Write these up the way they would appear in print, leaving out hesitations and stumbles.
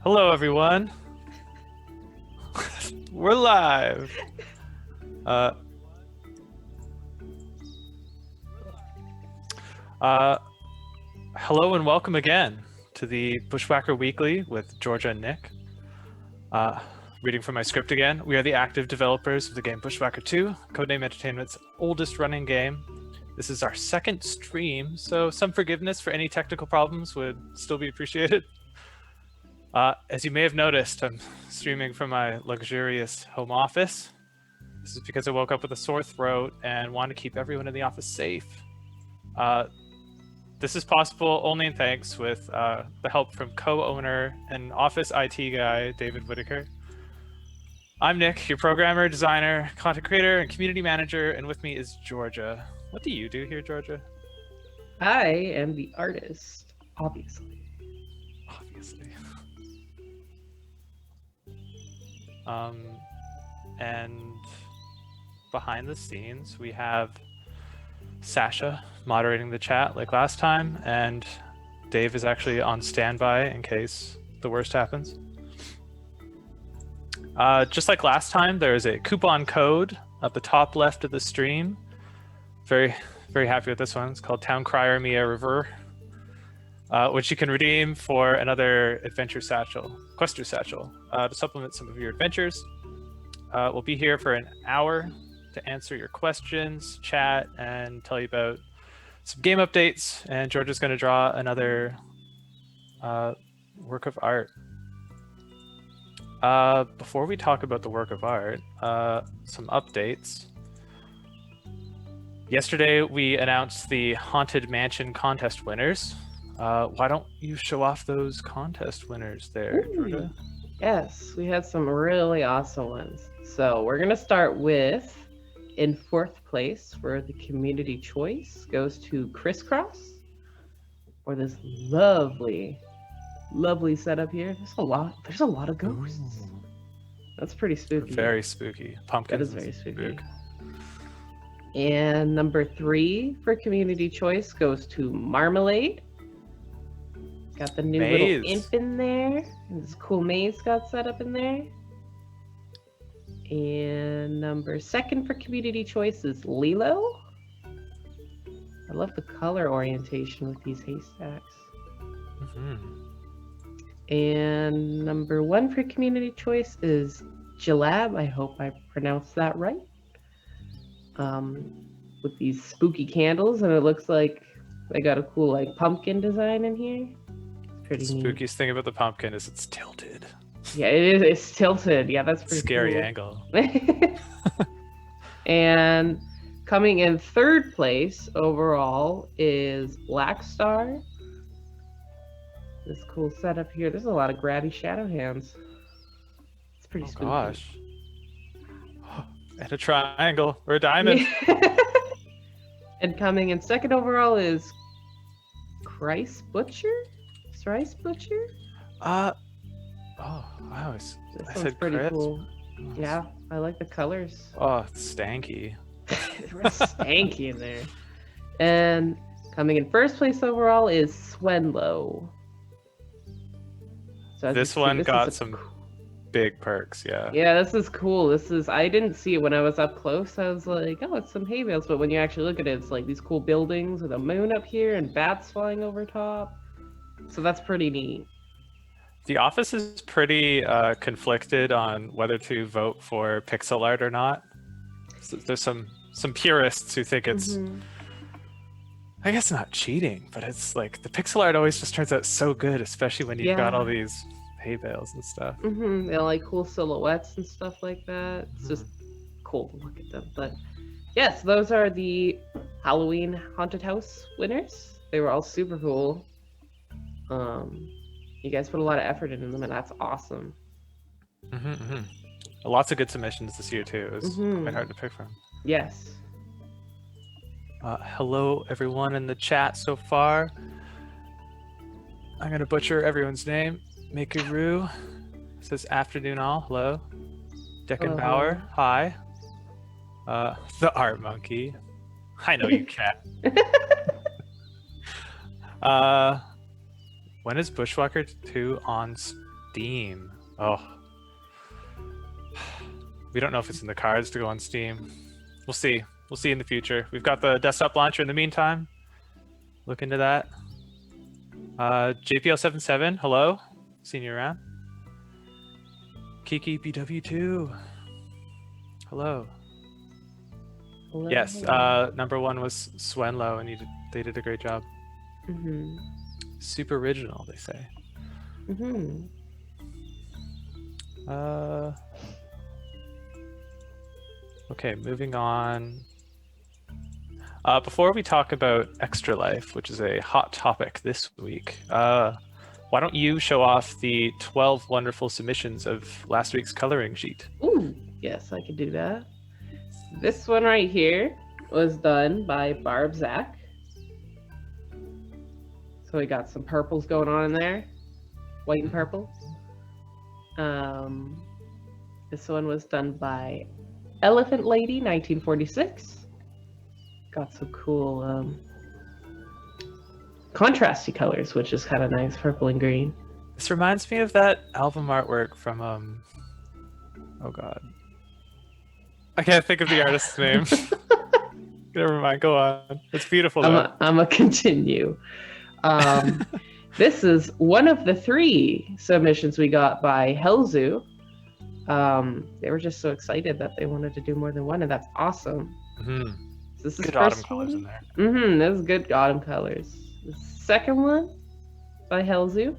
Hello, everyone. We're live. Uh, Hello and welcome again to the Bushwhacker Weekly with Georgia and Nick. Reading from my script again, we are the active developers of the game Bushwhacker 2, Codename Entertainment's oldest running game. This is our second stream, so some forgiveness for any technical problems would still be appreciated. As you may have noticed, I'm streaming from my luxurious home office. This is because I woke up with a sore throat and want to keep everyone in the office safe. This is possible only in thanks with the help from co-owner and office IT guy, David Whitaker. I'm Nick, your programmer, designer, content creator, and community manager, and with me is Georgia. What do you do here, Georgia? I am the artist, obviously. Obviously. And behind the scenes, we have Sasha moderating the chat like last time, and Dave is actually on standby in case the worst happens. Just like last time, there is a coupon code at the top left of the stream. Very, very happy with this one. It's called Town Crier Mia River, which you can redeem for another adventure satchel, quester satchel, to supplement some of your adventures. We'll be here for an hour to answer your questions, chat, and tell you about some game updates. And Georgia's going to draw another work of art. Before we talk about the work of art, some updates. Yesterday, we announced the Haunted Mansion contest winners. Why don't you show off those contest winners there, Georgia? Yes, we had some really awesome ones. So we're going to start with, in fourth place, for the community choice, goes to Crisscross, or this lovely setup here. There's a lot of ghosts. Ooh. That's pretty spooky. Very spooky. Pumpkins. That is very spooky. And number 3 for community choice goes to Marmalade. Got the new little imp in there. And this cool maze got set up in there. And number 2 for community choice is Lilo. I love the color orientation with these haystacks. And number 1 for community choice is Jalab. I hope I pronounced that right. With these spooky candles, and it looks like they got a cool like pumpkin design in here. Pretty the neat. Spookiest thing about the pumpkin is it's tilted. Yeah, it is. It's tilted. Yeah, that's pretty scary cool. Angle. And coming in third place overall is Black Star. This cool setup here. There's a lot of grabby shadow hands. It's pretty spooky. Gosh. And a triangle or a diamond. And coming in second overall is Christ Butcher? Thrice Butcher? I said pretty Chris. cool. Yeah, I like the colors. Oh, it's stanky. Real stanky in there. And coming in first place overall is Swenlow. So this one got some big perks, yeah. Yeah, this is cool. I didn't see it when I was up close. I was like, oh, it's some hay bales. But when you actually look at it, it's like these cool buildings with a moon up here and bats flying over top. So that's pretty neat. The office is pretty conflicted on whether to vote for pixel art or not. So there's some purists who think it's, I guess not cheating, but it's like the pixel art always just turns out so good, especially when you've got all these hay bales and stuff. They like cool silhouettes and stuff like that. It's just cool to look at them. But yes, those are the Halloween Haunted House winners. They were all super cool. You guys put a lot of effort into them, and that's awesome. Lots of good submissions this year too. It was quite hard to pick from. Yes. Hello everyone in the chat so far. I'm gonna butcher everyone's name. Makeru says afternoon all. Hello. Deckenbauer. Hi. The art monkey. I know you cat. When is Bushwhacker 2 on Steam. Oh. We don't know if it's in the cards to go on Steam. We'll see. We'll see in the future. We've got the desktop launcher in the meantime. Look into that. JPL77, hello. Seen you around. Kiki BW2. Hello. Hello, Yes, hello. number one was Swenlow, and they did a great job. Mm-hmm. Super original, they say. Mm-hmm. Okay, moving on. Before we talk about Extra Life, which is a hot topic this week, why don't you show off the 12 wonderful submissions of last week's coloring sheet? Ooh, yes, I could do that. This one right here was done by Barb Zach. So we got some purples going on in there, white and purple. This one was done by Elephant Lady 1946. Got some cool contrasty colors, which is kind of nice, purple and green. This reminds me of that album artwork from oh god, I can't think of the artist's name. Never mind, go on. It's beautiful though. I'm a continue. This is one of the 3 submissions we got by Hellzoo. They were just so excited that they wanted to do more than one, and that's awesome. Mm-hmm. So this is Good first autumn colors one. in there. Mm-hmm. This is good autumn colors. The second one by Hellzoo,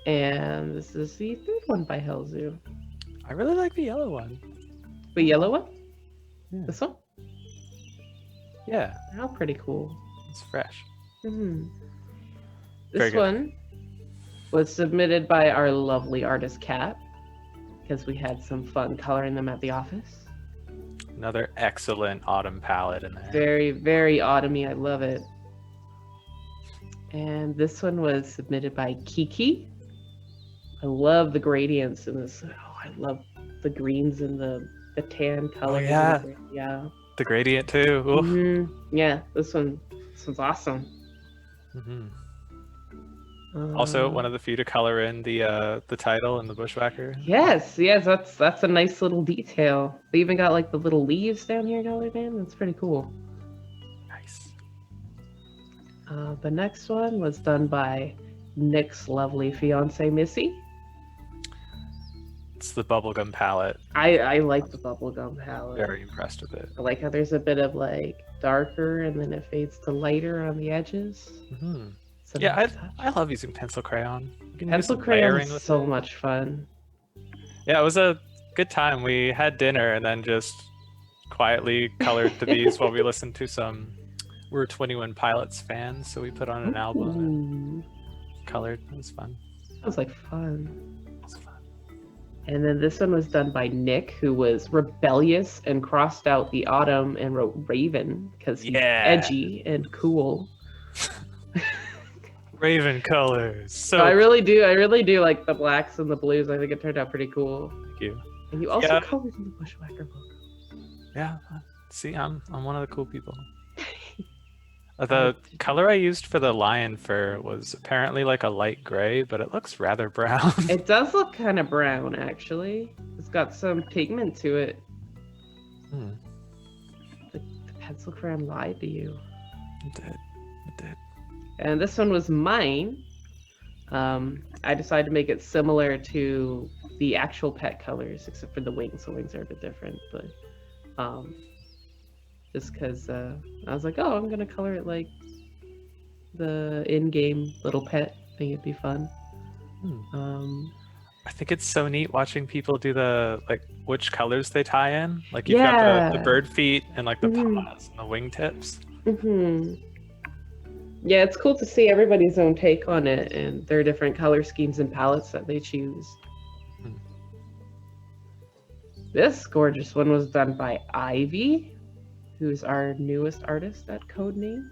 and this is the 3rd one by Hellzoo. I really like the yellow one. The yellow one. Yeah. This one. Yeah, How pretty cool. it's fresh. Mm-hmm. Very This good. one was submitted by our lovely artist Kat, because we had some fun coloring them at the office. Another excellent autumn palette in there. Very, very autumny. I love it. And this one was submitted by Kiki. I love the gradients in this. Oh, I love the greens and the tan colors. yeah. Yeah. The gradient too. Oof. Mm-hmm. Yeah, this one's awesome. Mm-hmm. Also, one Um, of the few to color in the title and the bushwhacker. Yes, that's a nice little detail. They even got like the little leaves down here colored in. That's pretty cool. Nice. The next one was done by Nick's lovely fiance Missy. It's the bubblegum palette. I like the bubblegum palette. Very impressed with it. I like how there's a bit of like darker and then it fades to lighter on the edges. Mm-hmm. It's a Yeah, nice touch. I love using pencil crayon. You can do Pencil some crayon layering is with so it. much fun. Yeah, it was a good time. We had dinner and then just quietly colored to these while we listened to some. We're 21 Pilots fans, so we put on an album and Ooh, colored. It was fun. sounds like fun. It was fun. And then this one was done by Nick, who was rebellious and crossed out the autumn and wrote Raven because he's Yeah. edgy and cool. Raven colors. So I really do like the blacks and the blues. I think it turned out pretty cool. thank you. And you also Yeah. colored in the Bushwhacker book. Yeah. See, I'm one of the cool people. The color I used for the lion fur was apparently like a light gray, but it looks rather brown. It does look kind of brown, actually. It's got some pigment to it. Hmm, The pencil crayon lied to you. it did. It did. And this one was mine. I decided to make it similar to the actual pet colors, except for the wings. The wings are a bit different, but just because I was like, oh, I'm gonna color it like the in-game little pet. I think it'd be fun. Hmm. I think it's so neat watching people do the like which colors they tie in. Like you've got the Yeah. bird feet and like the Mhm. paws and the wingtips. Hmm. Yeah, it's cool to see everybody's own take on it and their different color schemes and palettes that they choose. Hmm. This gorgeous one was done by Ivy, who's our newest artist at Codename,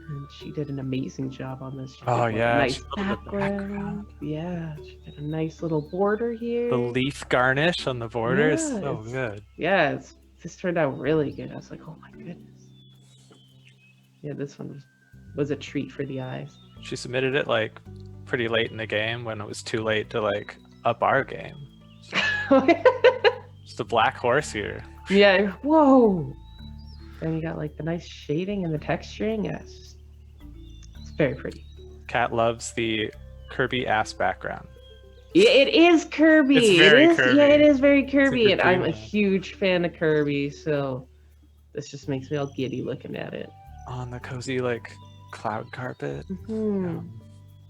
and she did an amazing job on this. She did, Oh, like, yeah, a nice she did the background. Yeah, she did a nice little border here. The leaf garnish on the border is Yeah, so it's- good. Yeah, this turned out really good. I was like, oh my goodness. Yeah, this one was a treat for the eyes. She submitted it like pretty late in the game when it was too late to like up our game. Just a black horse here. Yeah, whoa. And you got like the nice shading and the texturing. Yeah, it's very pretty. Cat loves the Kirby ass background. Yeah, it is Kirby. It's very Kirby. Yeah, it is very It's Kirby, like and I'm a dreamland. huge fan of Kirby, so this just makes me all giddy looking at it. On the cozy like cloud carpet. Mhm.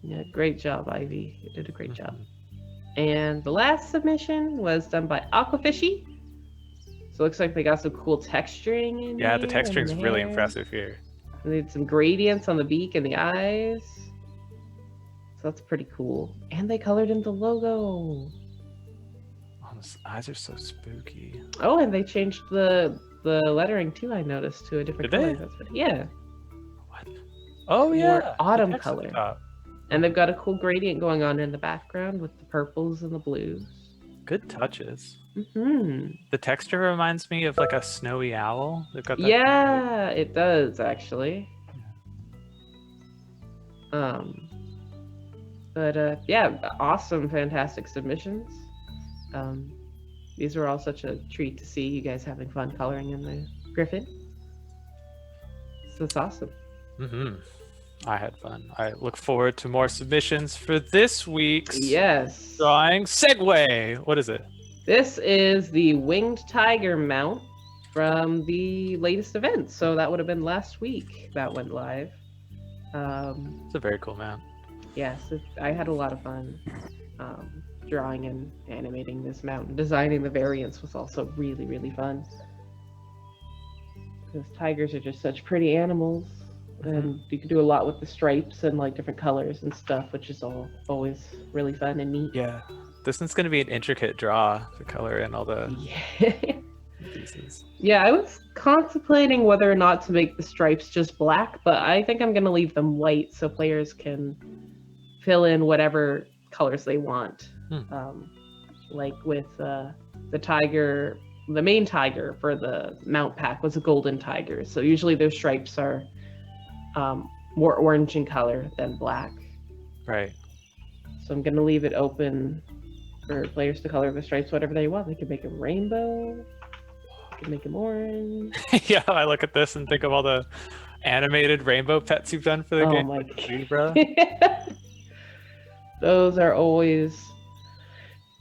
Yeah, great job, Ivy. You did a great job. Mhm. And the last submission was done by Aquafishy. So it looks like they got some cool texturing in Yeah, the here and texturing's really hair. impressive here. And they did some gradients on the beak and the eyes. So that's pretty cool. And they colored in the logo. Oh, his eyes are so spooky. Oh, and they changed the lettering too, I noticed, to a different Did color. they? That's what, yeah. What? Oh More yeah, the autumn text at the color. top. And they've got a cool gradient going on in the background with the purples and the blues. Good touches. Hmm. The texture reminds me of like a snowy owl. They've got that Yeah, it does actually. But yeah, awesome, fantastic submissions. These were all such a treat to see you guys having fun coloring in the Griffin. So it's awesome. Mm-hmm. I had fun. I look forward to more submissions for this week's Yes. drawing. Segue. What is it? This is the winged tiger mount from the latest event. So that would have been last week that went live. It's a very cool mount. Yes, I had a lot of fun drawing and animating this mount. Designing the variants was also really, really fun. Because tigers are just such pretty animals. And you can do a lot with the stripes and like different colors and stuff, which is always really fun and neat. Yeah. This one's going to be an intricate draw to color in all the Yeah. pieces. Yeah, I was contemplating whether or not to make the stripes just black, but I think I'm going to leave them white so players can fill in whatever colors they want. Like with the tiger, the main tiger for the mount pack was a golden tiger. So usually those stripes are more orange in color than black. Right. So I'm going to leave it open for players to color the stripes whatever they want. They can make them rainbow. They can make them orange. Yeah, I look at this and think of all the animated rainbow pets you've done for the Oh game. my Like the zebra. Those are always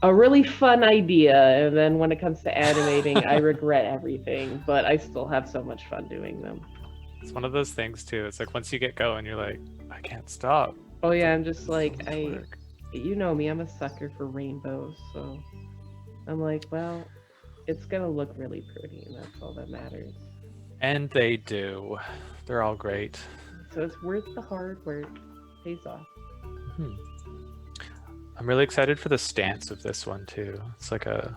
a really fun idea, and then when it comes to animating, I regret everything, but I still have so much fun doing them. It's one of those things too. It's like once you get going, you're like, I can't stop. Oh yeah, I'm just like, So much work. you know me, I'm a sucker for rainbows, so I'm like, well, it's gonna look really pretty, and that's all that matters. And they do. They're all great. So it's worth the hard work. Pays off. I'm really excited for the stance of this one too. It's like a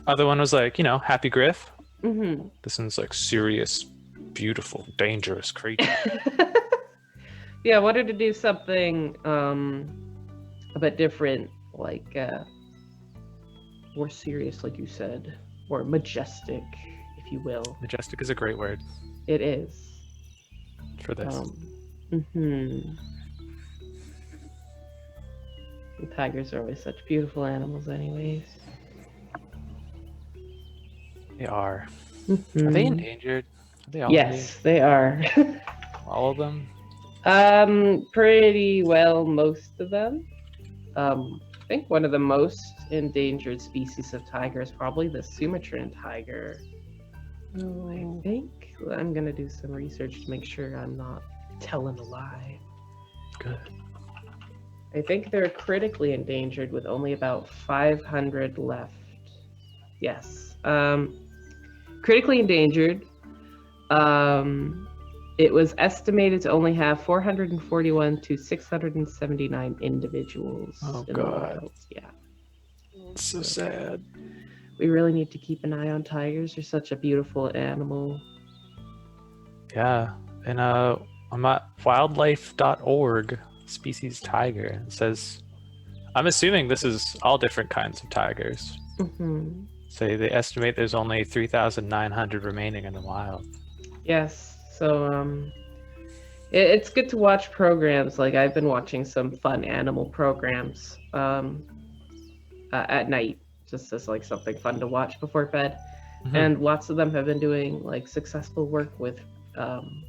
other one was like, happy Griff. Mm-hmm. This one's like serious, beautiful, dangerous creature. Yeah, I wanted to do something a bit different, like more serious, like you said, or majestic, if you will. Majestic is a great word It is. for this. And tigers are always such beautiful animals, anyways. They are. Are they endangered? Are they all Yes, they are. endangered? All of them? Pretty well, most of them. I think one of the most endangered species of tiger is probably the Sumatran tiger. I think I'm gonna do some research to make sure I'm not telling a lie. Good. I think they're critically endangered with only about 500 left. Yes. Critically endangered. It was estimated to only have 441 to 679 individuals Oh, in the God. wild. Yeah. It's so sad. We really need to keep an eye on tigers. They're such a beautiful animal. Yeah. And I'm at wildlife.org, species tiger. It says, I'm assuming this is all different kinds of tigers. Mm-hmm. Say they estimate there's only 3,900 remaining in the wild. Yes. So It's good to watch programs. Like I've been watching some fun animal programs at night, just as like something fun to watch before bed. Mhm. And lots of them have been doing like successful work with um,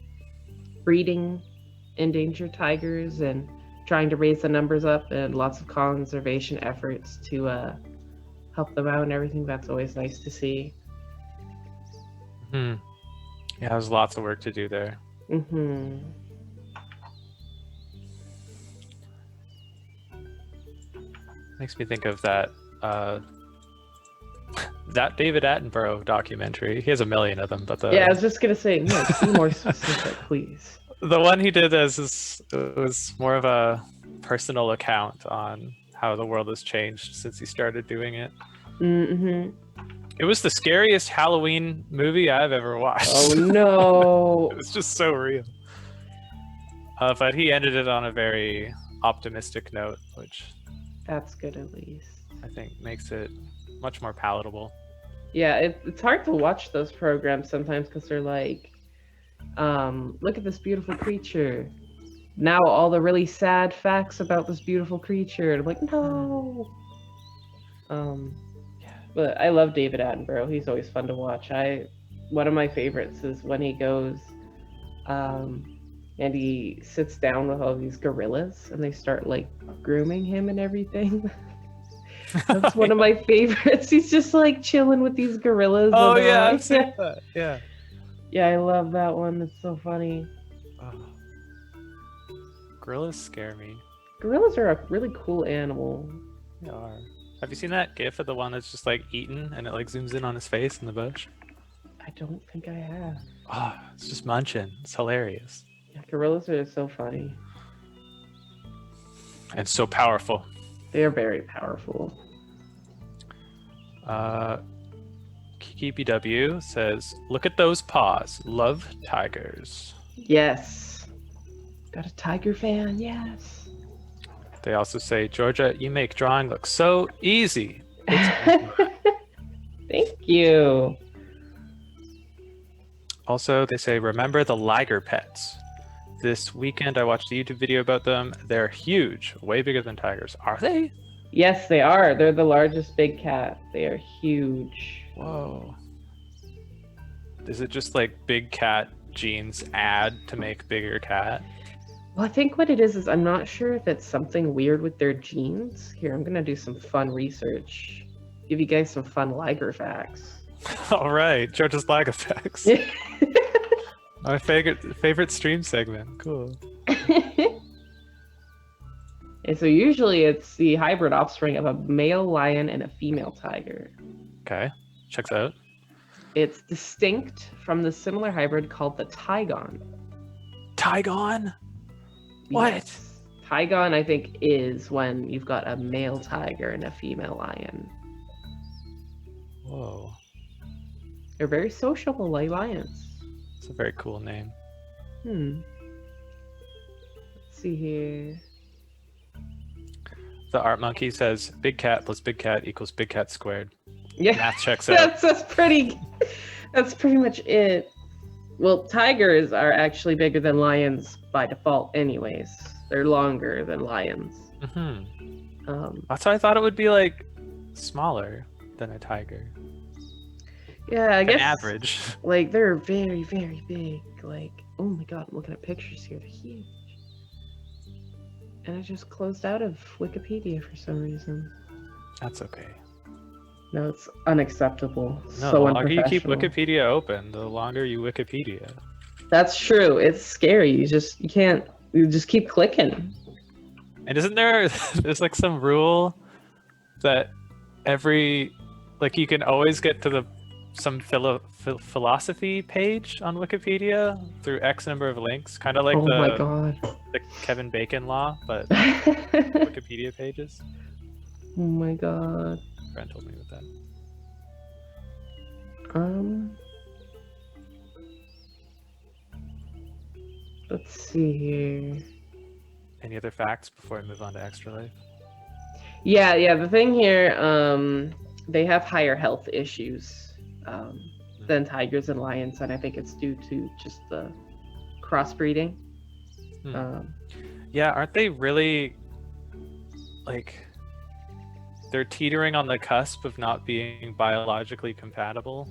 breeding endangered tigers and trying to raise the numbers up, and lots of conservation efforts to help them out and everything. That's always nice to see. Hmm. Yeah, there's lots of work to do there. Hmm. Makes me think of that that David Attenborough documentary. He has a million of them, but Yeah, I was just gonna say, no, be more specific, please. the one he did it was more of a personal account on how the world has changed since he started doing it. Hmm. It was the scariest Halloween movie I've ever watched. Oh It no, was just so real. But he ended it on a very optimistic note, which that's good at least. I think makes it much more palatable. Yeah, it's hard to watch those programs sometimes because they're like, look at this beautiful creature. Now all the really sad facts about this beautiful creature. And I'm like, no. Um, Yeah. but I love David Attenborough. He's always fun to watch. One of my favorites is when he goes, um, and he sits down with all these gorillas and they start like grooming him and everything. That's one of my favorites. He's just like chilling with these gorillas. Oh And yeah, I've like, seen that. Yeah. yeah, I love that one. It's so funny. Oh. Gorillas scare me. Gorillas are a really cool animal. They are. Have you seen that GIF of the one that's just like eaten and it like zooms in on his face in the bush? I don't think I have. Oh, it's just munching. It's hilarious. Yeah, gorillas are so funny. And so powerful. They are very powerful. Kiki BW says, "Look at those paws. Love tigers." Yes. Got a tiger fan? Yes. They also say, "Georgia, you make drawing look so easy." Thank you. Also, they say, "Remember the liger pets." This weekend, I watched a YouTube video about them. They're huge, way bigger than tigers. Are they? Yes, they are. They're the largest big cat. They are huge. Whoa. Is it just like big cat genes add to make bigger cat? Well, I think what it is I'm not sure if it's something weird with their genes. Here, I'm gonna do some fun research. Give you guys some fun liger facts. All right, George's lag effects. My favorite stream segment. Cool. And so usually it's the hybrid offspring of a male lion and a female tiger. Okay, checks out. It's distinct from the similar hybrid called the tigon. Tigon? What? Yes. Tigon, I think, is when you've got a male tiger and a female lion. Whoa, They're very sociable like lions. it's a very cool name. Let's see here. The art monkey says, "Big cat plus big cat equals big cat squared." Yeah, Math checks out. that's pretty. That's pretty much it. Well, tigers are actually bigger than lions by default, anyways. They're longer than lions. That's why I thought it would be like smaller than a tiger. Yeah, I An guess average. like they're very, very big. Like, oh my god, I'm looking at pictures here. They're huge. And I just closed out of Wikipedia for some reason. That's okay. No, it's unacceptable. No, So the longer you keep unprofessional. Wikipedia open, the longer you Wikipedia. That's true. It's scary. You just keep clicking. And isn't there's like some rule that like you can always get to some philosophy page on Wikipedia through X number of links, kind of like Oh my god. the Kevin Bacon law, but Oh Wikipedia pages. my god. A friend told me with that. Let's see here. Any other facts before I move on to Extra Life? Yeah, the thing here, they have higher health issues than tigers and lions, and I think it's due to just the crossbreeding. Hmm. Um, Yeah, aren't they really like they're teetering on the cusp of not being biologically compatible?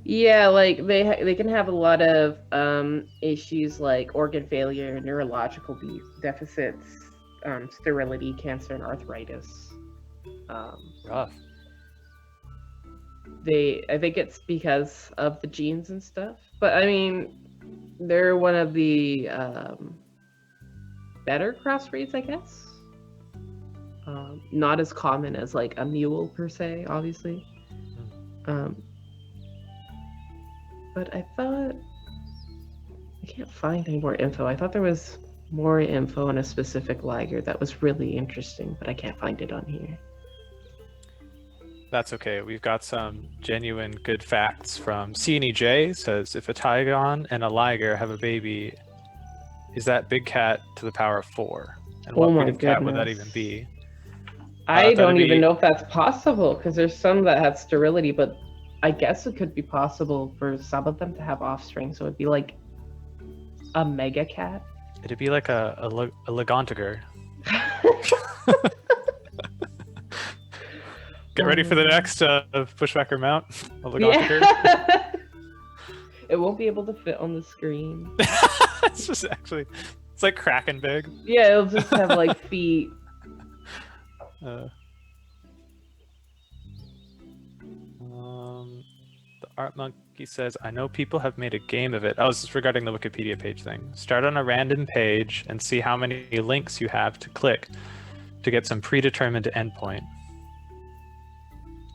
yeah, like they can have a lot of issues like organ failure, neurological deficits, sterility, cancer, and arthritis. Um, Rough. I think it's because of the genes and stuff. But I mean, they're one of the better crossbreeds, I guess. Not as common as like a mule per se, obviously. Um, but I thought I can't find any more info. I thought there was more info on a specific liger that was really interesting, but I can't find it on here. That's okay. We've got some genuine good facts from CNEJ. Says if a Tygon and a liger have a baby, is that big cat to the power of 4? And Oh what breed my of cat would that even goodness. be? I That'd don't even be know if that's possible because there's some that have sterility, but I guess it could be possible for some of them to have offspring. So it'd be like a mega cat. it'd be like a Legontiger. Get ready for the next Bushwhacker mount, a Legontiger. Yeah. It won't be able to fit on the screen. It's just actually, it's like Kraken big. Yeah, it'll just have like feet. The Art Monkey says, I know people have made a game of it. Oh, this is regarding the Wikipedia page thing. Start on a random page and see how many links you have to click to get some predetermined endpoint.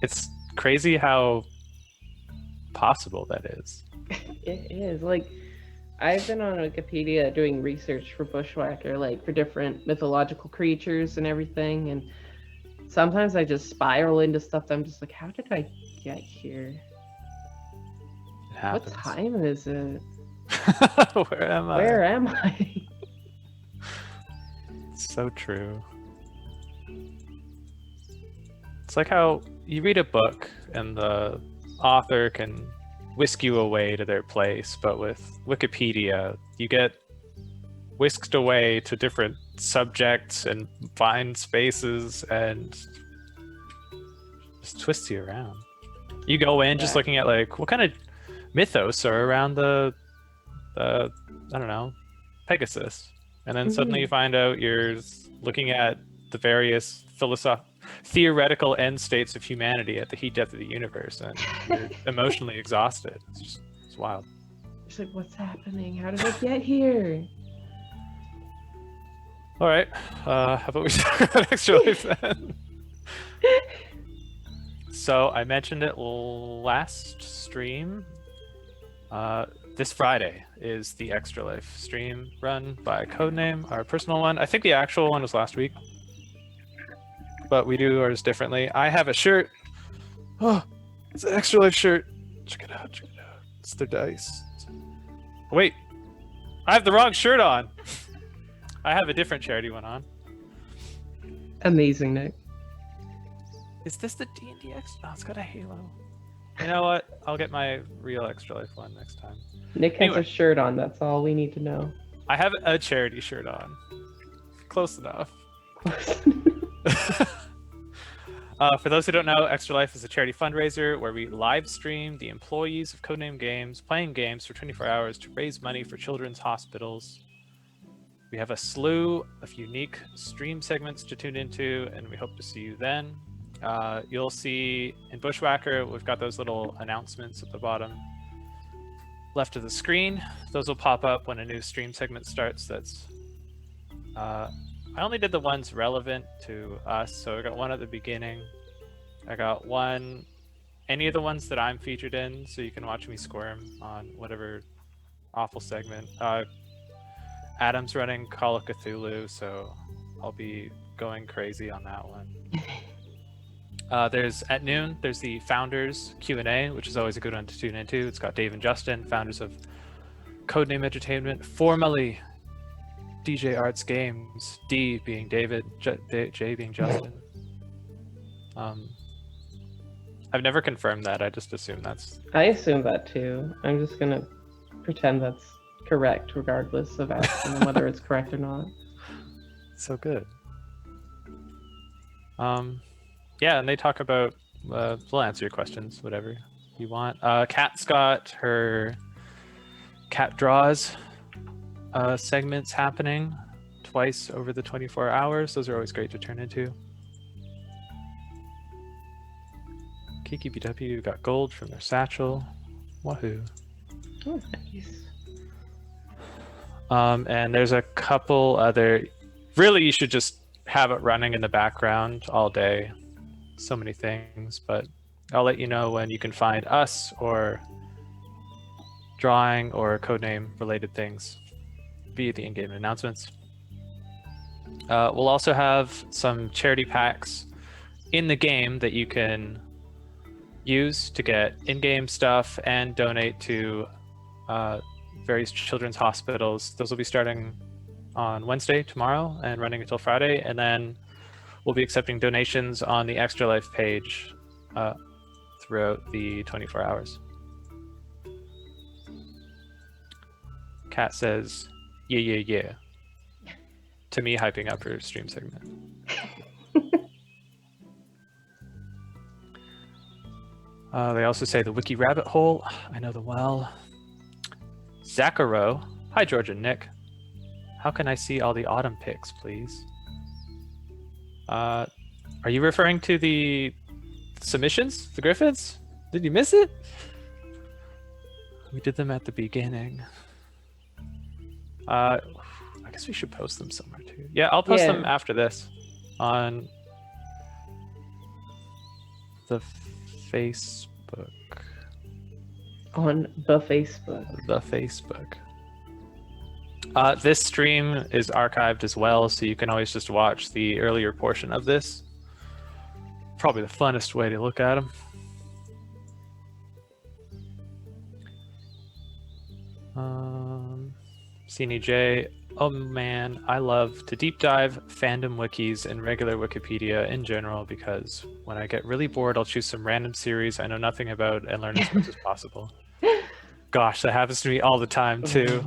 It's crazy how possible that is. It is. Like, I've been on Wikipedia doing research for Bushwhacker, like for different mythological creatures and everything. And sometimes I just spiral into stuff that I'm just like, how did I get here? It happens. What time is it? Where am I? Where am I? It's so true. It's like how you read a book and the author can whisk you away to their place, but with Wikipedia, you get whisked away to different subjects and find spaces and just twists you around. You go in just looking at like what kind of mythos are around the I don't know, Pegasus, and then suddenly you find out you're looking at the various theoretical end states of humanity at the heat death of the universe, and you're emotionally exhausted. It's wild. It's like, what's happening? How did I get here? All right, how about we talk about Extra Life then? So I mentioned it last stream. This Friday is the Extra Life stream run by Codename, our personal one. I think the actual one was last week, but we do ours differently. I have a shirt. Oh, it's an Extra Life shirt. Check it out, check it out. It's their dice. Wait, I have the wrong shirt on. I have a different charity one on. Amazing, Nick. Is this the D&D X? Oh, it's got a halo. You know what? I'll get my real Extra Life one next time. Nick has Anyway. a shirt on. That's all we need to know. I have a charity shirt on. Close enough. For those who don't know, Extra Life is a charity fundraiser where we live stream the employees of Codename Games playing games for 24 hours to raise money for children's hospitals. We have a slew of unique stream segments to tune into, and we hope to see you then. You'll see in Bushwhacker, we've got those little announcements at the bottom left of the screen. Those will pop up when a new stream segment starts. That's I only did the ones relevant to us, so I got one at the beginning. I got one, any of the ones that I'm featured in, so you can watch me squirm on whatever awful segment. Adam's running Call of Cthulhu, so I'll be going crazy on that one. There's at noon, there's the Founders Q&A, which is always a good one to tune into. It's got Dave and Justin, founders of Codename Entertainment, formerly DJ Arts Games, D being David, J being Justin. I've never confirmed that, I just assume that's... I assume that too. I'm just gonna pretend that's correct, regardless of asking them whether it's correct or not. So good. Yeah, and they talk about. We'll answer your questions, whatever you want. Kat's got her cat draws segments happening twice over the 24 hours. Those are always great to turn into. Kiki BW got gold from their satchel. Wahoo. Oh, nice. And there's a couple other. Really, you should just have it running in the background all day. So many things, but I'll let you know when you can find us or drawing or codename related things via the in-game announcements. We'll also have some charity packs in the game that you can use to get in-game stuff and donate to various children's hospitals. Those will be starting on Wednesday, tomorrow, and running until Friday, and then we'll be accepting donations on the Extra Life page throughout the 24 hours. Kat says, yeah, yeah, yeah, to me hyping up her stream segment. They also say the wiki rabbit hole. I know them well. Zacharo. Hi, George and Nick. How can I see all the autumn pics, please? Are you referring to the submissions? The Griffiths? Did you miss it? We did them at the beginning. I guess we should post them somewhere too. Yeah, I'll post them after this on the Facebook. On the Facebook. The Facebook. This stream is archived as well, so you can always just watch the earlier portion of this. Probably the funnest way to look at them. CNEJ, oh man, I love to deep dive fandom wikis and regular Wikipedia in general because when I get really bored, I'll choose some random series I know nothing about and learn as much as possible. Gosh, that happens to me all the time too.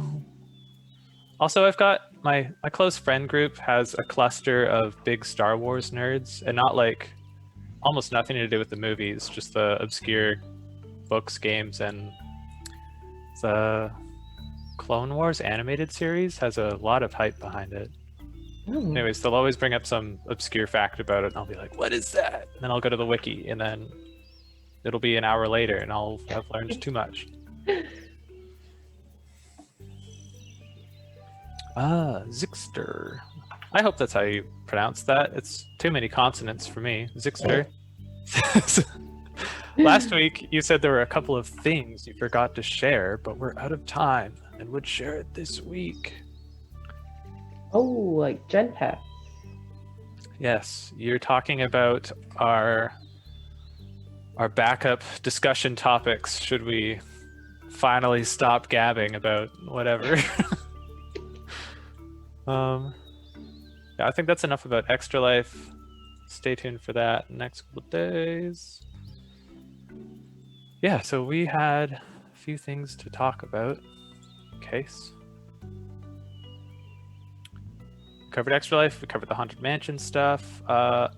Also, I've got my close friend group has a cluster of big Star Wars nerds, and not like almost nothing to do with the movies, just the obscure books, games, and the Clone Wars animated series has a lot of hype behind it. Anyways, they'll always bring up some obscure fact about it, and I'll be like, what is that? And then I'll go to the wiki, and then it'll be an hour later, and I'll have learned too much. Zixter. I hope that's how you pronounce that. It's too many consonants for me. Zixter. Last week, you said there were a couple of things you forgot to share, but we're out of time and would share it this week. Oh, like Gen Pack. Yes, you're talking about our backup discussion topics. Should we finally stop gabbing about whatever? Yeah, I think that's enough about Extra Life. Stay tuned for that next couple of days. Yeah, so we had a few things to talk about. Case. We covered Extra Life, we covered the Haunted Mansion stuff. I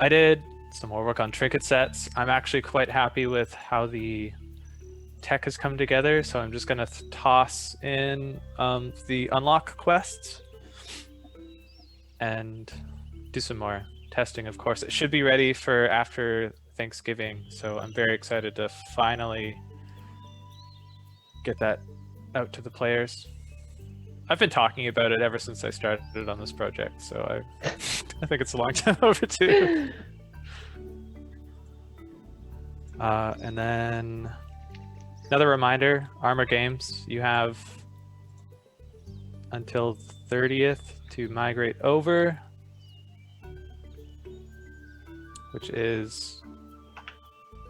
did some more work on trinket sets. I'm actually quite happy with how the tech has come together, so I'm just gonna toss in the unlock quests and do some more testing. Of course, it should be ready for after Thanksgiving, so I'm very excited to finally get that out to the players. I've been talking about it ever since I started on this project, so I think it's a long time overdue. And then another reminder, Armor Games, you have until 30th to migrate over, which is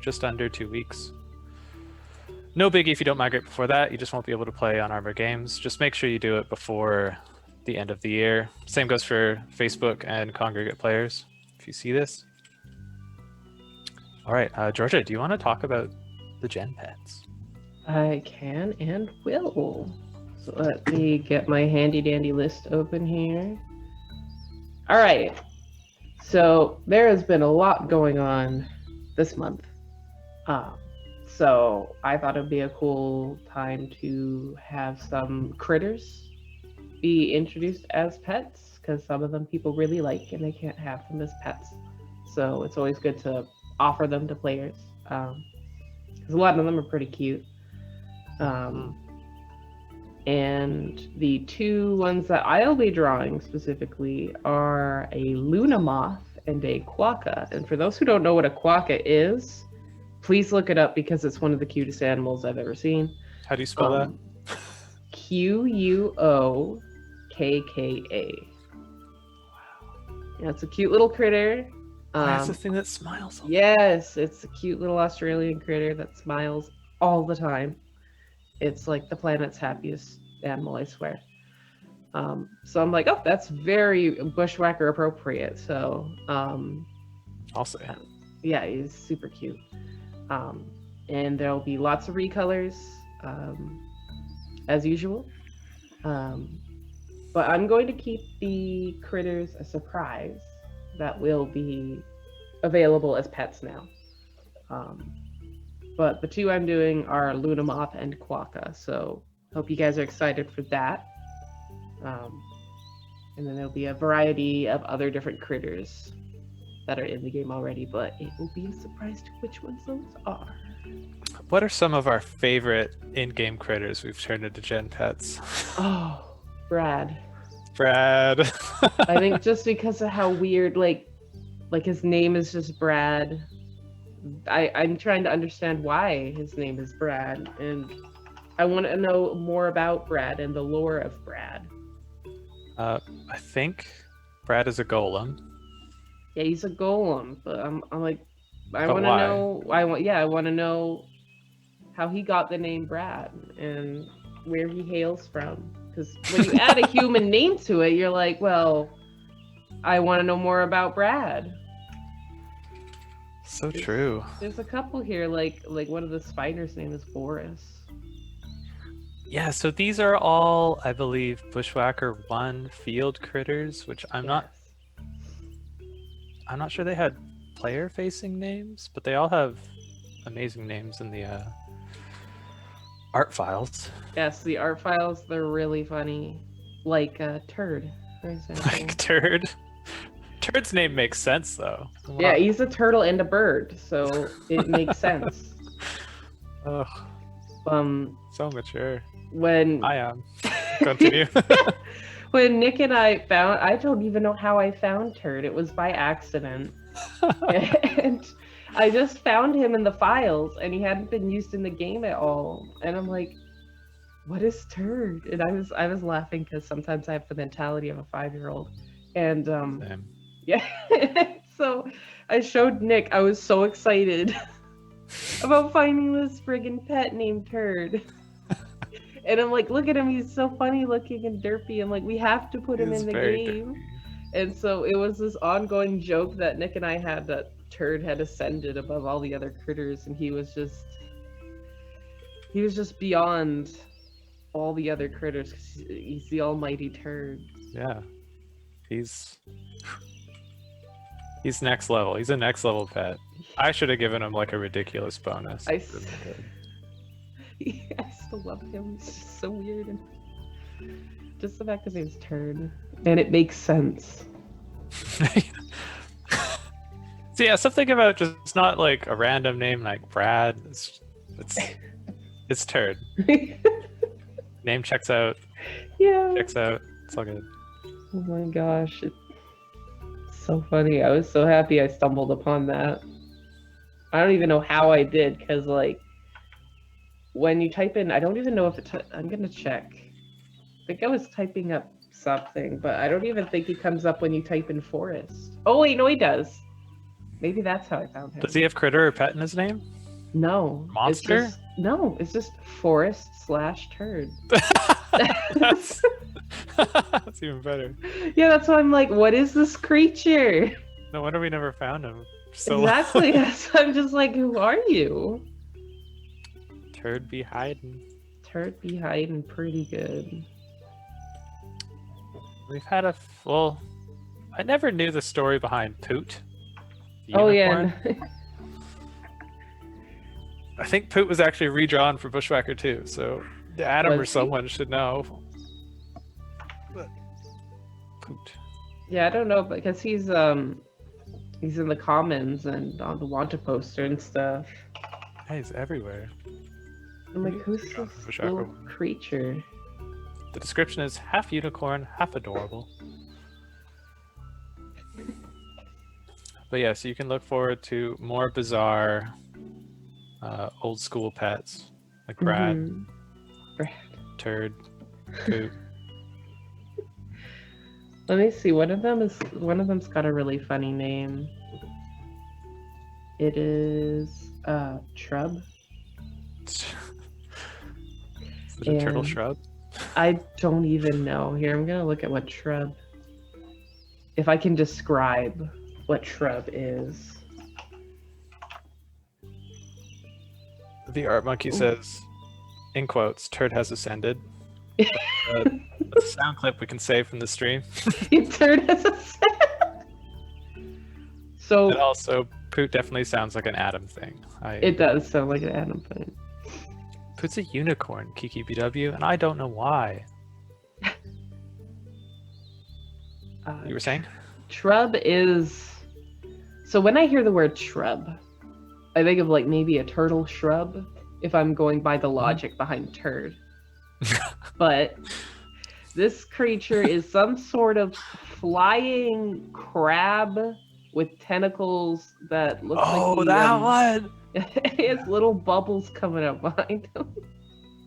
just under 2 weeks. No biggie if you don't migrate before that, you just won't be able to play on Armor Games. Just make sure you do it before the end of the year. Same goes for Facebook and Congregate players, if you see this. All right, Georgia, do you want to talk about the Gen Pets? I can and will. So let me get my handy dandy list open here. All right. So there has been a lot going on this month. Um, so I thought it'd be a cool time to have some critters be introduced as pets because some of them people really like and they can't have them as pets. So it's always good to offer them to players because a lot of them are pretty cute. Um, and the two ones that I'll be drawing specifically are a Luna Moth and a Quokka. And for those who don't know what a Quokka is, please look it up because it's one of the cutest animals I've ever seen. How do you spell that? Quokka. Yeah, it's a cute little critter. That's the thing that smiles. Yes, it's a cute little Australian critter that smiles all the time. It's like the planet's happiest animal, I swear. So I'm like, oh, that's very bushwhacker appropriate. So I'll say. Yeah, he's super cute. And there'll be lots of recolors, as usual. But I'm going to keep the critters a surprise that will be available as pets now. But the two I'm doing are Luna Moth and Quokka, so hope you guys are excited for that. And then there'll be a variety of other different critters that are in the game already, but it will be a surprise to which ones those are. What are some of our favorite in-game critters we've turned into gen pets? Oh, Brad. Brad. I think just because of how weird, like his name is just Brad. I'm trying to understand why his name is Brad, and I want to know more about Brad and the lore of Brad. I think Brad is a golem. Yeah, he's a golem, but I'm like, I But want to why? know. I want to know how he got the name Brad and where he hails from. Because when you add a human name to it, you're like, well, I want to know more about Brad. So true. There's a couple here, like one of the spiders' name is Boris. Yeah, so these are all, I believe, Bushwhacker 1 field critters, which I'm not sure they had player-facing names, but they all have amazing names in the art files. Yes, the art files, they're really funny. Like Turd, for example. Like Turd. Turd's name makes sense, though. Yeah, he's a turtle and a bird, so it makes sense. Oh, so mature. When I am. Continue. when Nick and I don't even know how I found Turd. It was by accident. And I just found him in the files, and he hadn't been used in the game at all. And I'm like, what is Turd? And I was laughing because sometimes I have the mentality of a 5-year-old. And Same. yeah. So I showed Nick. I was so excited about finding this friggin' pet named Turd. And I'm like, look at him. He's so funny looking and derpy. I'm like, we have to put him in the game. And so it was this ongoing joke that Nick and I had that Turd had ascended above all the other critters, and he was just beyond all the other critters because he's the almighty Turd. Yeah. He's next level. He's a next level pet. I should have given him like a ridiculous bonus. I still love him. He's just so weird. And just the fact that his name's Turd. And it makes sense. So yeah, something about just not like a random name like Brad. It's Turd. Name checks out. Yeah. Checks out. It's all good. Oh my gosh. It's so funny. I was so happy I stumbled upon that. I don't even know how I did, because like when you type in, I don't even know if I'm gonna check. I think I was typing up something, but I don't even think he comes up when you type in forest. Oh wait, no, he does. Maybe that's how I found him. Does he have critter or pet in his name? No. Monster? It's just forest/turd. That's even better. Yeah, that's why I'm like, what is this creature? No wonder we never found him. So Exactly. I'm just like, who are you? Turd be hiding. Turd be hiding pretty good. We've had a well. I never knew the story behind Poot. The Oh unicorn. yeah. I think Poot was actually redrawn for Bushwhacker 2, so Adam or Was he? someone should know. But Poot. Yeah, I don't know because he's in the commons and on the Wanta poster and stuff. Hey, he's everywhere. I'm like, Maybe who's redrawn this for Bushwhacker little 1. creature? The description is half unicorn, half adorable. But yeah, so you can look forward to more bizarre, old school pets like Brad, Mhm. Turd, Poot. Let me see. One of them's got a really funny name. It is Shrub. Is it a turtle And- shrub? I don't even know. Here, I'm gonna look at what Shrub. If I can describe what Shrub is. The art monkey Ooh. says, in quotes, "Turd has ascended." A sound clip we can save from the stream. Turd as a So And also, Poot definitely sounds like an Adam thing. it does sound like an Adam thing. Poot's a unicorn, Kiki BW, and I don't know why. You were saying? Shrub is. So when I hear the word shrub, I think of like maybe a turtle shrub if I'm going by the logic behind turd. But this creature is some sort of flying crab with tentacles that looks like he, that one! he has little bubbles coming up behind him.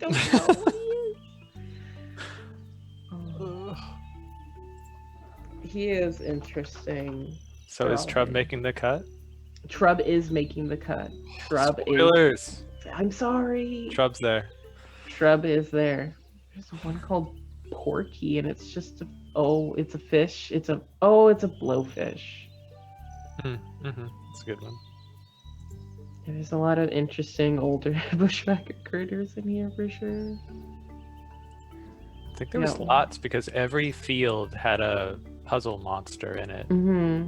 Don't know what he is. Oh, he is interesting. So is Trub Probably. making the cut? Trub is making the cut. Trub is. Spoilers! I'm sorry. Trub's there. Shrub is there. There's one called Porky, and it's just it's a fish. It's a blowfish. Mm-hmm. That's a good one. There's a lot of interesting older bushwhacker critters in here for sure. I think there was Yeah. lots because every field had a puzzle monster in it. Mm-hmm.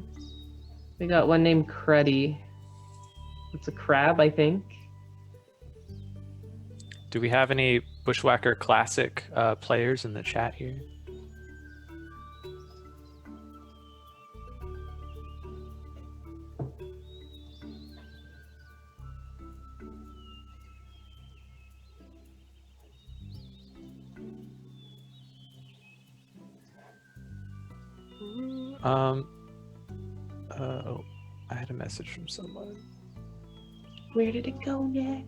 We got one named Cruddy. It's a crab, I think. Do we have any Bushwhacker Classic players in the chat here? Oh, I had a message from someone. Where did it go, Nick?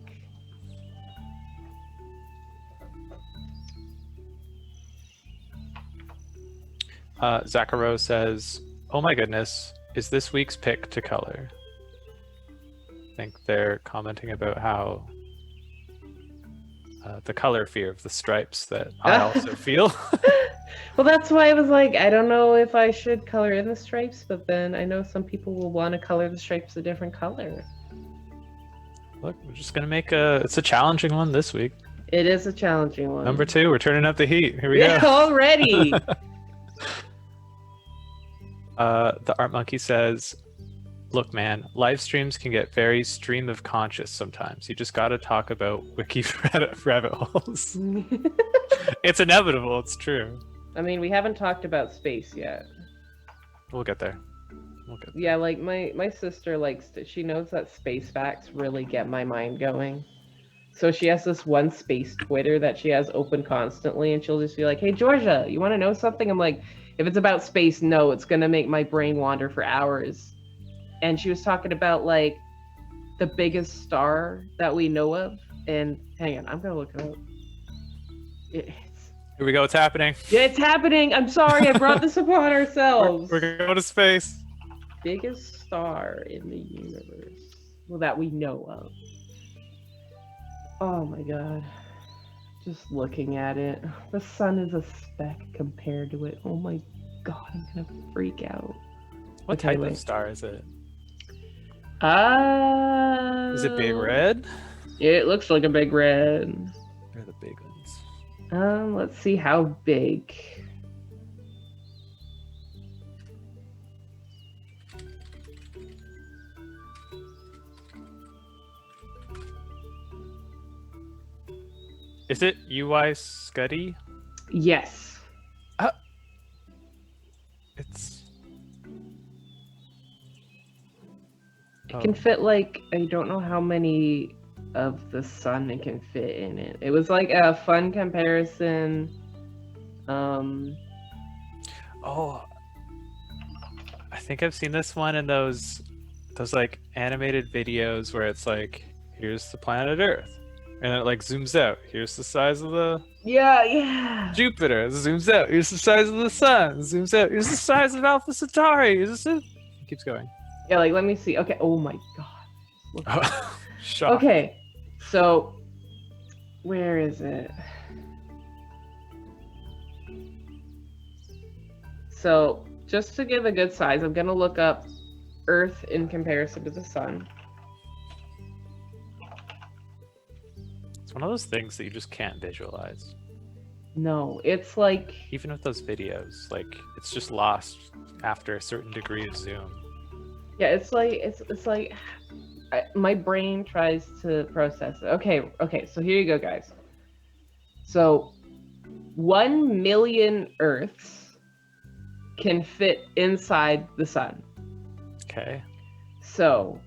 Zacharo says, "Oh my goodness, is this week's pick to color?" I think they're commenting about how the color fear of the stripes that I also feel. Well, that's why I was like, I don't know if I should color in the stripes, but then I know some people will want to color the stripes a different color. Look, we're just gonna make it's a challenging one this week. It is a challenging one. Number 2, we're turning up the heat. Here we Yeah, go. already. The art monkey says, "Look, man, live streams can get very stream of conscious sometimes. You just gotta talk about wiki rabbit holes. It's inevitable. It's true. I mean, we haven't talked about space yet. We'll get there. Yeah, like my sister she knows that space facts really get my mind going. So she has this one space Twitter that she has open constantly, and she'll just be like, "Hey Georgia, you want to know something?" I'm like, if it's about space, no, it's gonna make my brain wander for hours. And she was talking about like the biggest star that we know of, and hang on, I'm gonna look it up. Here we go. It's happening. Yeah, it's happening. I'm sorry, I brought this upon ourselves. We're going to space. Biggest star in the universe, well, that we know of. Oh my god. Just looking at it. The sun is a speck compared to it. Oh my god, I'm gonna freak out. What Okay, type wait. of star is it? Uh, Is it big red? It looks like a big red. They're the big ones. Let's see how big. Is it UI Scuddy? Yes. It's. It can fit like, I don't know how many of the sun it can fit in it. It was like a fun comparison. Oh, I think I've seen this one in those like animated videos where it's like, here's the planet Earth, and it like zooms out. Here's the size of the Yeah. Jupiter. It zooms out. Here's the size of the sun. It zooms out. Here's the size of Alpha Centauri. It keeps going. Yeah, like let me see. Okay. Oh my god. Look. Oh, shock. Okay. So where is it? So just to give a good size, I'm gonna look up Earth in comparison to the sun. It's one of those things that you just can't visualize. No, it's like, Even with those videos, like it's just lost after a certain degree of zoom. yeah, it's like my brain tries to process it. Okay, so here you go, guys. So 1 million Earths can fit inside the sun. Okay. So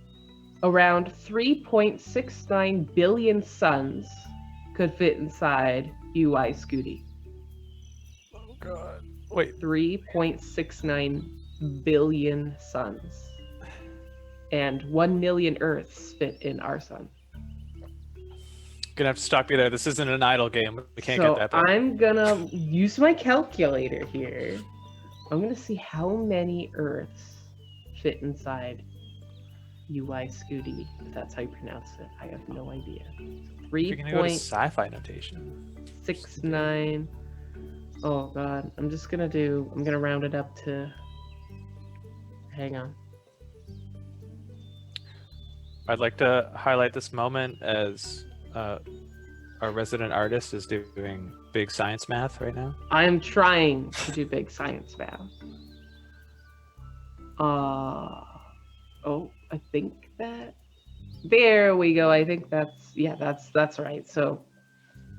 around 3.69 billion suns could fit inside UI Scooty. Oh god. Wait. 3.69 billion suns. And 1 million Earths fit in our sun. Gonna have to stop you there. This isn't an idle game. We can't So get that big. I'm gonna use my calculator here. I'm gonna see how many Earths fit inside UI Scooty, if that's how you pronounce it. I have no idea. You're gonna go to sci-fi notation. 3.69. Oh god, I'm gonna round it up to, hang on. I'd like to highlight this moment as our resident artist is doing big science math right now. I'm trying to do big science math. Oh, I think that, there we go. I think that's right. So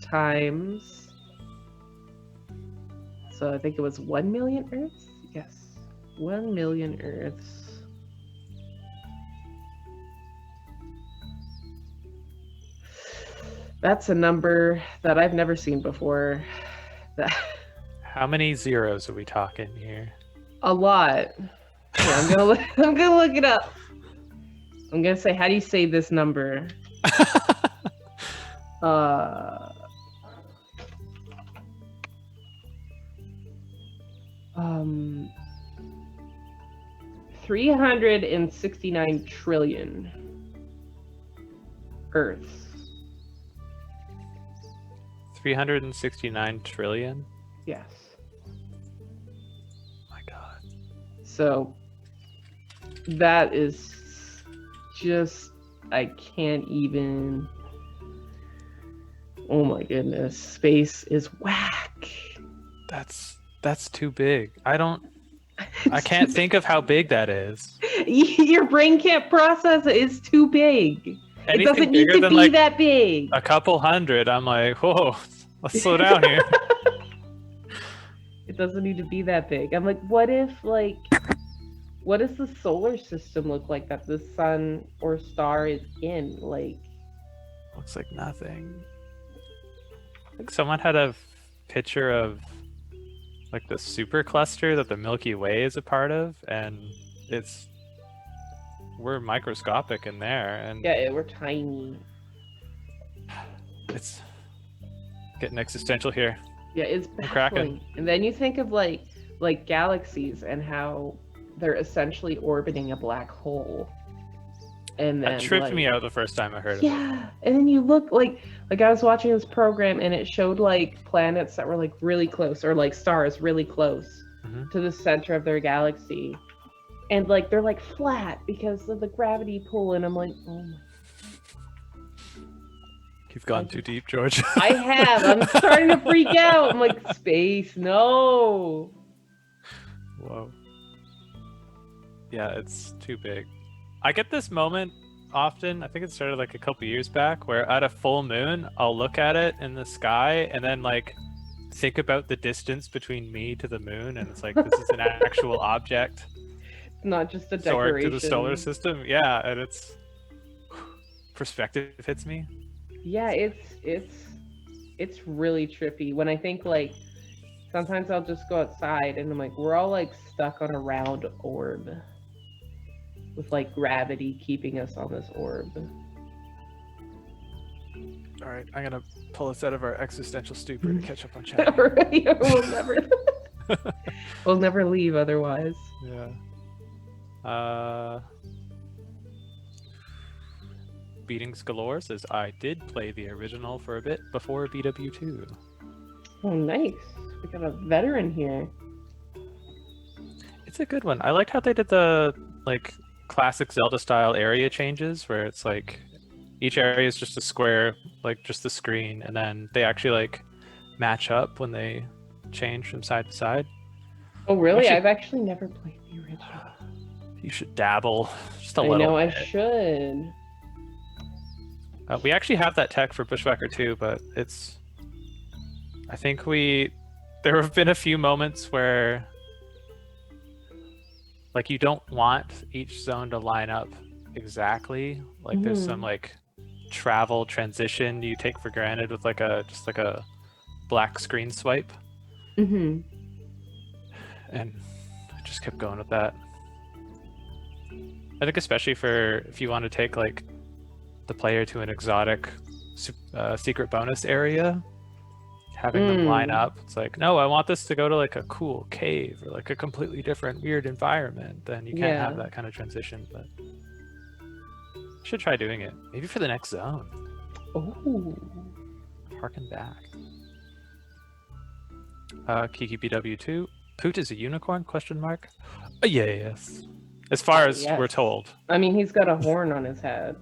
times, so I think it was 1 million Earths. Yes, 1 million Earths. That's a number that I've never seen before. How many zeros are we talking here? A lot. Yeah, I'm gonna look it up. I'm gonna say, how do you say this number? 369 trillion Earths. 369 trillion? Yes. My god. So that is just, I can't even. Oh my goodness, space is whack. That's too big. I can't think of how big that is. Your brain can't process it. It's too big. Anything it doesn't need bigger to than, be like, that big. a couple hundred, I'm like, whoa, let's slow down here. It doesn't need to be that big. I'm like, what does the solar system look like that the sun or star is in? Like, Looks like nothing. Like someone had a picture of like the supercluster that the Milky Way is a part of, and we're microscopic in there, and yeah, we're tiny. it's getting existential here. Yeah, it's I'm cracking. baffling. And then you think of like galaxies and how they're essentially orbiting a black hole. And then That tripped me out the first time I heard of it. yeah, and then you look like I was watching this program and it showed like planets that were like really close, or like stars really close Mhm. to the center of their galaxy, and like they're like flat because of the gravity pull, and I'm like, oh my. You've gone too deep, George. I have. I'm starting to freak out. I'm like, space, no. Whoa. Yeah, it's too big. I get this moment often, I think it started like a couple years back, where at a full moon, I'll look at it in the sky and then like think about the distance between me to the moon, and it's like, this is an actual object. Not just a Soaring decoration. to the solar system. Yeah, and it's perspective hits me. Yeah, it's really trippy. When I think like sometimes I'll just go outside and I'm like, we're all like stuck on a round orb with like gravity keeping us on this orb. All right, I'm gonna pull us out of our existential stupor to catch up on chat. We'll never leave otherwise. Yeah. Beatings Galore says, I did play the original for a bit before BW2. Oh, nice. We got a veteran here. It's a good one. I liked how they did the like classic Zelda style area changes, where it's like each area is just a square, like just the screen, and then they actually like match up when they change from side to side. Oh, really? I've actually never played the original. You should dabble just a I little know bit. I should. We actually have that tech for Bushwhacker 2, but it's... I think there have been a few moments where like you don't want each zone to line up exactly. Like there's some like travel transition you take for granted with like just like a black screen swipe. Mm-hmm. And I just kept going with that. I think especially for if you want to take like the player to an exotic secret bonus area, having them line up, it's like, no, I want this to go to like a cool cave or like a completely different weird environment. Then you can't have that kind of transition, but should try doing it. Maybe for the next zone. Oh. Harken back. Kiki BW2. Poot is a unicorn? Question mark. Yes. As far as we're told. I mean, he's got a horn on his head.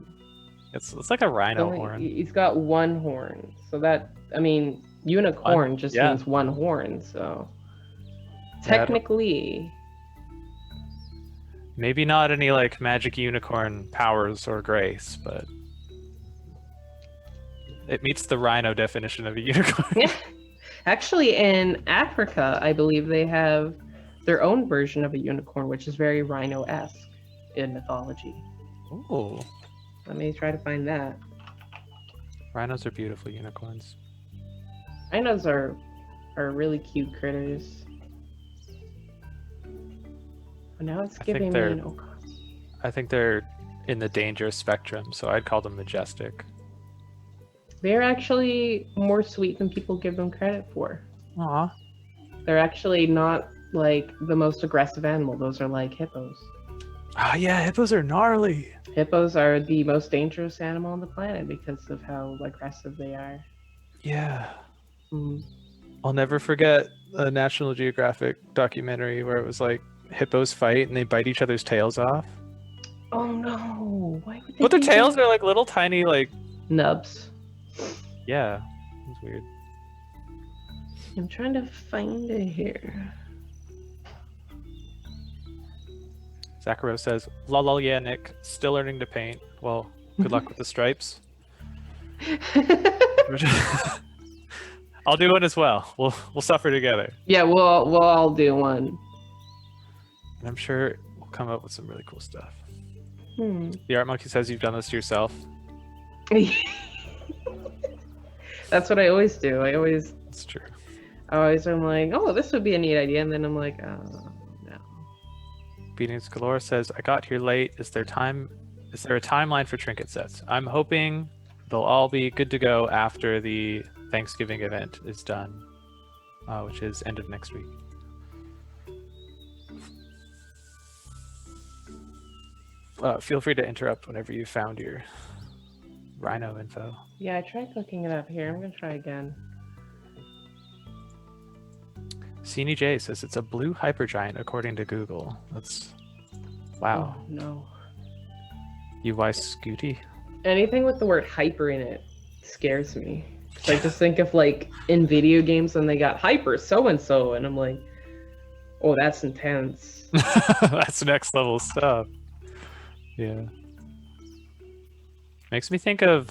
It's like a rhino horn. He's got one horn. So that, I mean, unicorn just means one horn, so technically. Maybe not any like magic unicorn powers or grace, but it meets the rhino definition of a unicorn. Yeah. Actually, in Africa, I believe they have their own version of a unicorn, which is very rhino-esque in mythology. Ooh. Let me try to find that. Rhinos are beautiful unicorns. Rhinos are really cute critters. But now it's giving me an Okasi. I think they're in the dangerous spectrum, so I'd call them majestic. They're actually more sweet than people give them credit for. Aw. They're actually not like the most aggressive animal. Those are like hippos. Ah, yeah, hippos are gnarly. Hippos are the most dangerous animal on the planet because of how aggressive they are. Yeah. I'll never forget a National Geographic documentary where it was like hippos fight and they bite each other's tails off. Oh no! Why would they? But their tails are like little tiny like nubs. Yeah, it's weird. I'm trying to find it here. Zakaro says, lol, yeah, Nick, still learning to paint. Well, good luck with the stripes. I'll do one as well. We'll suffer together. Yeah, we'll all do one. And I'm sure we'll come up with some really cool stuff. Hmm. The Art Monkey says you've done this to yourself. That's what I always do. It's true. I'm like, oh, this would be a neat idea, and then I'm like, oh no. Beatings Galore says, I got here late. Is there a timeline for trinket sets? I'm hoping they'll all be good to go after the Thanksgiving event is done, which is end of next week. Feel free to interrupt whenever you found your rhino info. Yeah, I tried looking it up here. I'm gonna try again. Cine J says it's a blue hypergiant according to Google. That's wow. Oh, no. UI Scooty. Anything with the word hyper in it scares me. Because I just think of like in video games when they got hyper so and so, and I'm like, oh, that's intense. That's next level stuff. Yeah. Makes me think of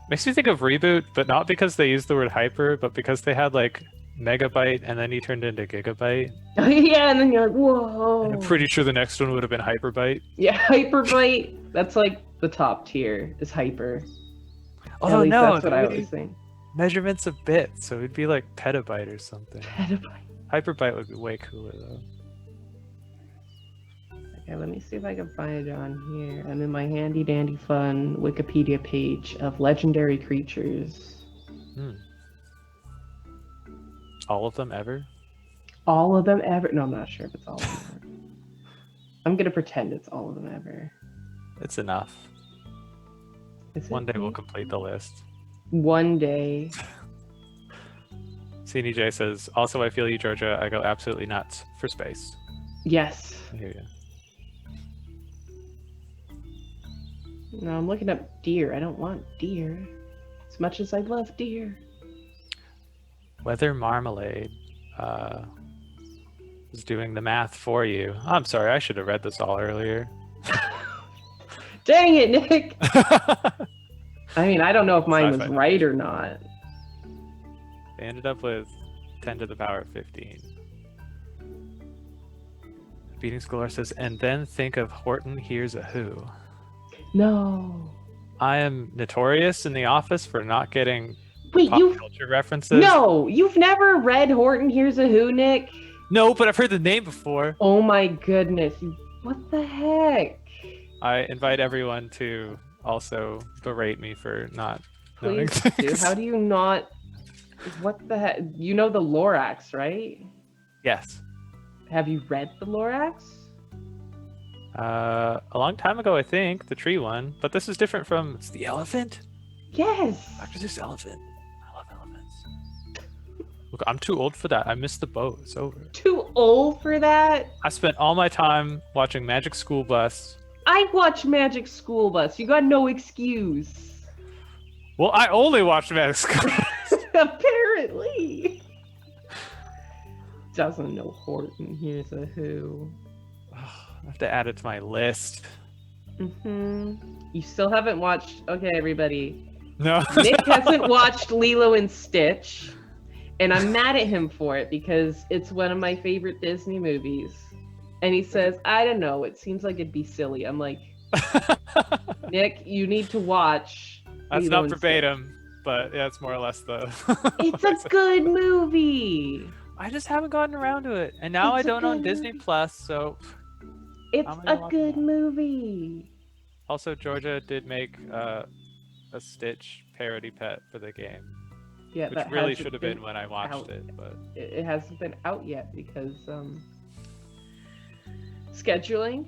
Reboot, but not because they used the word hyper, but because they had like megabyte and then he turned into gigabyte. Yeah, and then you're like, whoa. And I'm pretty sure the next one would have been hyperbyte. Yeah, hyperbyte. That's like the top tier is hyper. Oh At least no, that's what that I would always be think. measurements of bits, so it'd be like petabyte or something. Petabyte. Hyperbyte would be way cooler though. Okay, let me see if I can find it on here. I'm in my handy dandy fun Wikipedia page of legendary creatures. All of them ever? All of them ever? No, I'm not sure if it's all of them ever. I'm gonna pretend it's all of them ever. It's enough. Is One it day we'll me? complete the list. One day. CNJ says, also I feel you, Georgia. I go absolutely nuts for space. Yes. I hear you. No, I'm looking up deer. I don't want deer. As much as I love deer. Weather Marmalade is doing the math for you. I'm sorry, I should have read this all earlier. Dang it, Nick! I mean, I don't know if mine was Sci-fi right or not. They ended up with 10 to the power 15. Beating Scholar says, and then think of Horton Hears a Who. No. I am notorious in the office for not getting Wait, pop culture references. No, you've never read Horton Hears a Who, Nick? No, but I've heard the name before. Oh my goodness. What the heck? I invite everyone to also berate me for not knowing Please do. things. How do you not... What the heck? You know the Lorax, right? Yes. Have you read the Lorax? A long time ago, I think, the tree one. But this is different from... It's the elephant? Yes. Dr. Seuss elephant. I love elephants. Look, I'm too old for that. I missed the boat. It's over. Too old for that? I spent all my time watching Magic School Bus. I watch Magic School Bus. You got no excuse. Well, I only watched Magic School Bus. Apparently. Doesn't know Horton Hears a Who. I have to add it to my list. You still haven't watched... Okay, everybody. No. Nick hasn't watched Lilo and Stitch. And I'm mad at him for it because it's one of my favorite Disney movies. And he says, I don't know, it seems like it'd be silly. I'm like, Nick, you need to watch That's Lilo not and verbatim, but yeah, it's more or less the... Stitch. It's a good movie. I just haven't gotten around to it. And now It's I a don't own good Disney movie. Plus, so... It's How many a watch good that? movie. Also, Georgia did make a Stitch parody pet for the game. Yeah, Which that really hasn't should have been when I watched out. it, but... It hasn't been out yet because scheduling.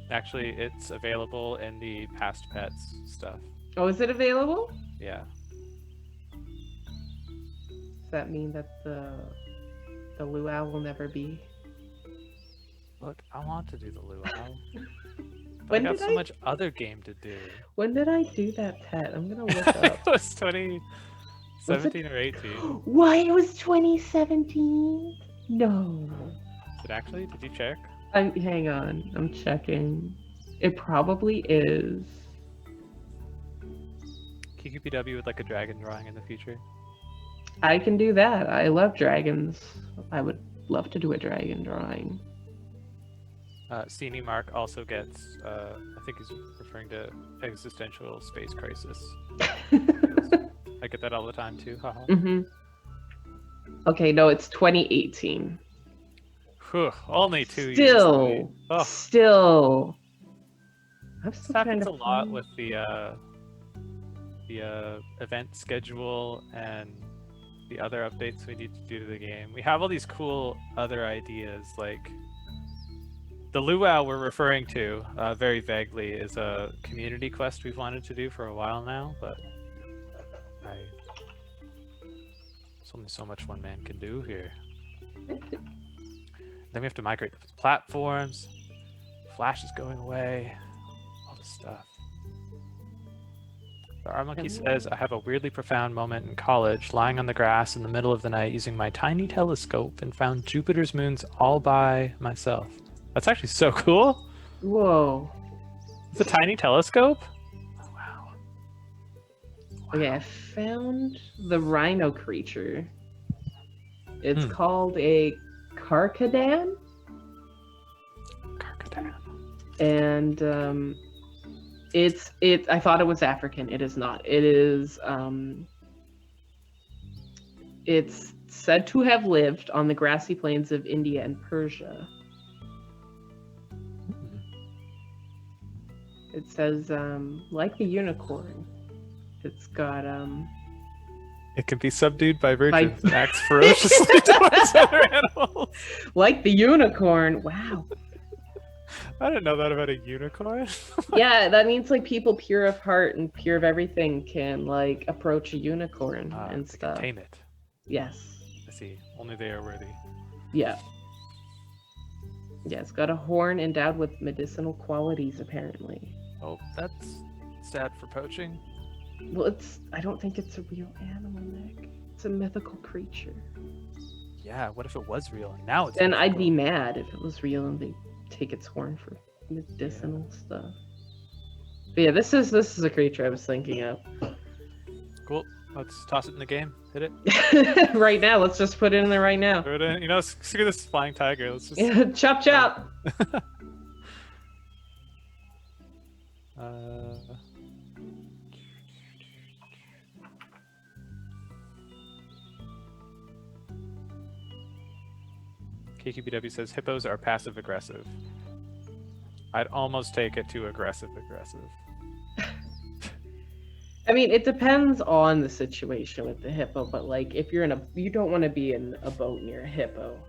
Actually, it's available in the Past Pets stuff. Oh, is it available? Yeah. Does that mean that the luau will never be? Look, I want to do the luau. But When I got did so I- much other game to do. When did I do that pet? I'm gonna look it up. was 2017 or 18. Why, it was 2017? No. Is it actually? Did you check? Hang on, I'm checking. It probably is. KQPW would like a dragon drawing in the future. I can do that. I love dragons. I would love to do a dragon drawing. CNE Mark also gets, I think he's referring to existential space crisis. I get that all the time too. Haha. Okay, no, it's 2018. Whew, only 2 years. Still, away. Oh, still. I'm this still trying happens to a lot find- with the event schedule and the other updates we need to do to the game. We have all these cool other ideas, like the luau we're referring to very vaguely is a community quest we've wanted to do for a while now, but there's only so much one man can do here. Then we have to migrate to platforms. Flash is going away. All this stuff. The R Monkey says, I have a weirdly profound moment in college, lying on the grass in the middle of the night using my tiny telescope and found Jupiter's moons all by myself. That's actually so cool. Whoa. It's a tiny telescope? Oh, wow. Okay, I found the rhino creature. It's Hmm. called a carcadan. Carcadan. And I thought it was African. It is not. It is it's said to have lived on the grassy plains of India and Persia. Hmm. It says like the unicorn. It's got It can be subdued by virgins and acts ferociously towards other animals. like the unicorn. Wow. I didn't know that about a unicorn. Yeah, that means like people pure of heart and pure of everything can like approach a unicorn and They can stuff. tame it. Yes. I see. Only they are worthy. Yeah. Yeah, it's got a horn endowed with medicinal qualities, apparently. Oh, that's sad for poaching. Well, I don't think it's a real animal, Nick. It's a mythical creature. Yeah, what if it was real and now it's And I'd be mythical? mad if it was real and they take its horn for medicinal stuff. But yeah, this is a creature I was thinking of. Cool. Let's toss it in the game. Hit it. Right now, let's just put it in there right now. Throw it in. You know, look at this flying tiger. Let's just. Yeah, chop chop. KQBW says hippos are passive aggressive. I'd almost take it to aggressive. I mean, it depends on the situation with the hippo, but like if you're you don't want to be in a boat near a hippo.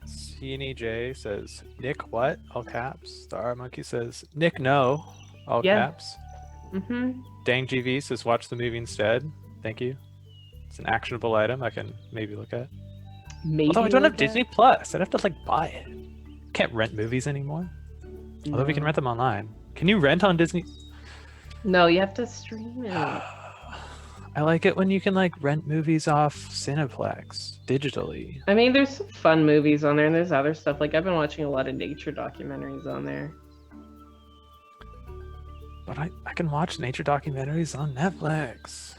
CNEJ says Nick what? All caps. The R Monkey says Nick no. All Yeah. caps. Mm-hmm. Dang GV says watch the movie instead. Thank you. It's an actionable item I can maybe look at. Maybe. Although I don't have look at- Disney Plus, I'd have to like buy it. Can't rent movies anymore. Although we can No. rent them online. Can you rent on Disney? No, you have to stream it. I like it when you can like rent movies off Cineplex digitally. I mean, there's some fun movies on there, and there's other stuff. Like I've been watching a lot of nature documentaries on there. But I can watch nature documentaries on Netflix.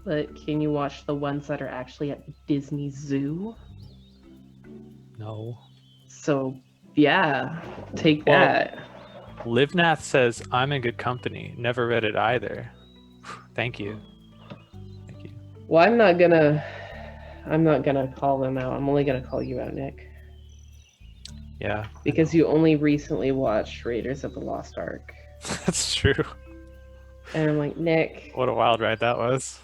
But can you watch the ones that are actually at Disney Zoo? No. So yeah, take Well, that. Livnath says I'm in good company. Never read it either. Thank you. Thank you. Well, I'm not gonna call them out. I'm only gonna call you out, Nick, Yeah. because you only recently watched Raiders of the Lost Ark, That's true. and I'm like, Nick. What a wild ride that was.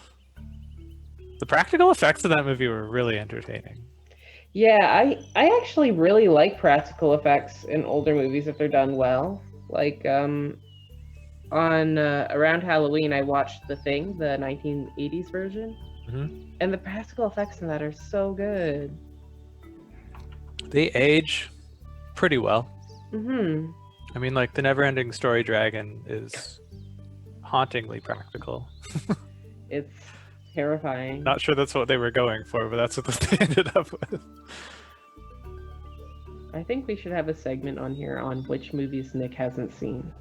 The practical effects of that movie were really entertaining. Yeah, I actually really like practical effects in older movies if they're done well. Like on around Halloween, I watched The Thing, the 1980s version, Mhm. and the practical effects in that are so good. They age pretty well. Mm-hmm. I mean, like, the never-ending story dragon is hauntingly practical. It's terrifying. Not sure that's what they were going for, but that's what they ended up with. I think we should have a segment on here on which movies Nick hasn't seen.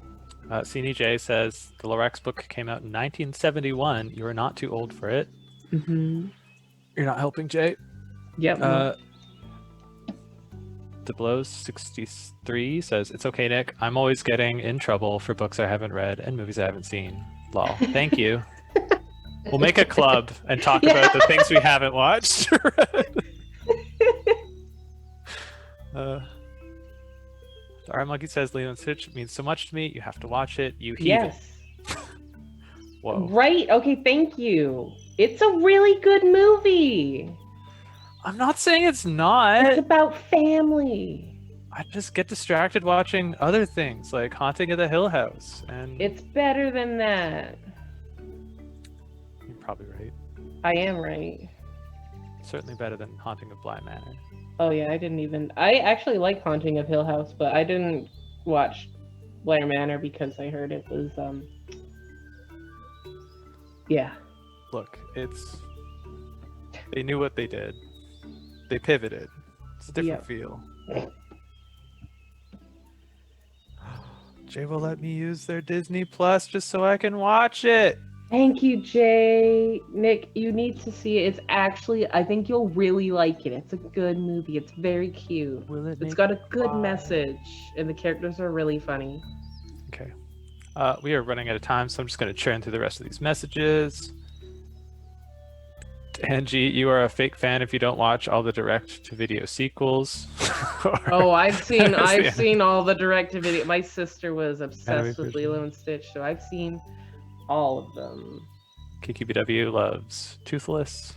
CNEJ says, the Lorax book came out in 1971. You are not too old for it. Mm-hmm. You're not helping, Jay. Yep. The Blows 63 says, it's okay, Nick. I'm always getting in trouble for books I haven't read and movies I haven't seen. Lol. Thank you. We'll make a club and talk about the things we haven't watched. The R Monkey says, Leon Stitch means so much to me. You have to watch it. You heathen. Yes. Whoa. Right. Okay. Thank you. It's a really good movie. I'm not saying it's not. It's about family. I just get distracted watching other things like Haunting of the Hill House, and It's better than that. you're probably right. I am right. Certainly better than Haunting of Bly Manor. Oh yeah, I actually like Haunting of Hill House, but I didn't watch Blair Manor because I heard it was yeah. Look, they knew what they did. They pivoted. It's a different Yep. feel. Jay will let me use their Disney Plus just so I can watch it. Thank you, Jay. Nick, you need to see it. It's actually, I think you'll really like it. It's a good movie. It's very cute. Will it It's make got a me good cry? message, and the characters are really funny. Okay. We are running out of time, so I'm just going to churn through the rest of these messages. Angie, you are a fake fan if you don't watch all the direct-to-video sequels. Oh, I've seen Yeah. all the direct-to-video. My sister was Anime obsessed with version. Lilo and Stitch, so I've seen all of them. Kiki BW loves Toothless.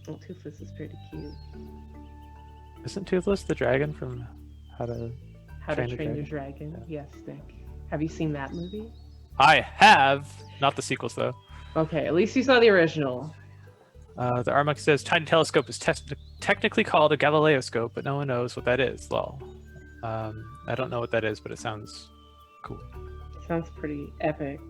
Oh, Toothless is pretty cute. Isn't Toothless the dragon from How to How Train to Your Train Your Dragon? Dragon. Yes, Nick. Have you seen that movie? I have, not the sequels though. Okay, at least you saw the original. The Armuk says Tiny Telescope is technically called a Galileo scope, but no one knows what that is. Lol. I don't know what that is, but it sounds cool. Sounds pretty epic.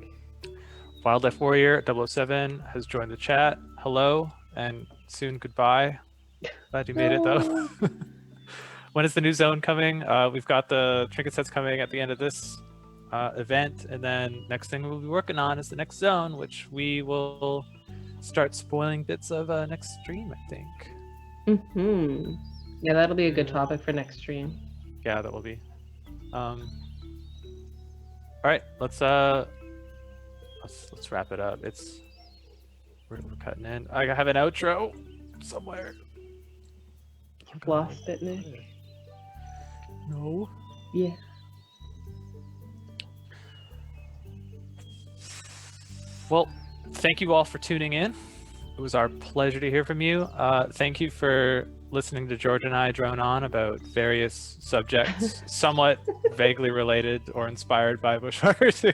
Wildlife Warrior 007 has joined the chat. Hello and soon goodbye. Glad you made it though. When is the new zone coming? We've got the trinket sets coming at the end of this event, and then next thing we'll be working on is the next zone, which we will start spoiling bits of next stream, I think. Yeah, that'll be a good topic for next stream. Yeah, that will be. All right, let's wrap it up. We're cutting in. I have an outro somewhere. You've lost it, Nick. No. Yeah. Well, thank you all for tuning in. It was our pleasure to hear from you. Thank you for listening to George and I drone on about various subjects, somewhat vaguely related or inspired by Bushwhacker 2.